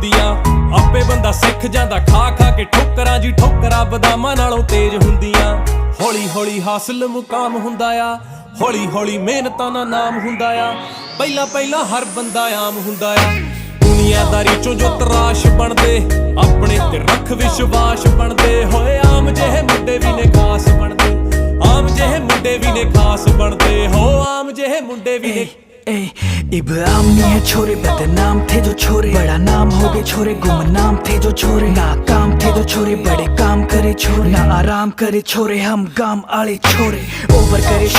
ਹੁੰਦੀਆਂ। ਆਪੇ ਬੰਦਾ ਸਿੱਖ ਜਾਂਦਾ ਖਾ ਖਾ ਕੇ ਠੋਕਰਾਂ ਜੀ, ਠੋਕਰਾਂ ਬਦਾਮਾਂ ਨਾਲੋਂ ਤੇਜ਼ ਹੁੰਦੀਆਂ। ਹੌਲੀ ਹੌਲੀ ਹਾਸਲ ਮੁਕਾਮ ਹੁੰਦਾ ਆ, ਹੌਲੀ ਹੌਲੀ ਮਿਹਨਤਾਂ ਦਾ ਨਾਮ ਹੁੰਦਾ ਆ। ਪਹਿਲਾਂ ਪਹਿਲਾਂ ਹਰ ਬੰਦਾ ਆਮ ਹੁੰਦਾ ਆ। ਦੁਨੀਆਦਾਰੀ ਚੋਂ ਜੋ ਤਰਾਸ਼ ਬਣਦੇ, ਆਪਣੇ ਤੇ ਰੱਖ ਵਿਸ਼ਵਾਸ ਬਣਦੇ ਹੋਏ। ਆਮ ਜਿਹੇ ਮੁੰਡੇ ਵੀ ਨੇ ਖਾਸ ਬਣਦੇ, ਆਮ ਜਿਹੇ ਮੁੰਡੇ भी ने खास बनते हो, आम जेहे मुंडे भी ने। इब्राहिम नहीं है छोरे, बदनाम थे जो छोरे, बड़ा नाम हो गए छोरे, गुमनाम थे जो छोरे, नाकाम थे जो छोरे, बड़े काम करे छोरे, ना आराम करे छोरे, हम गाम आले छोरे, ओवर करे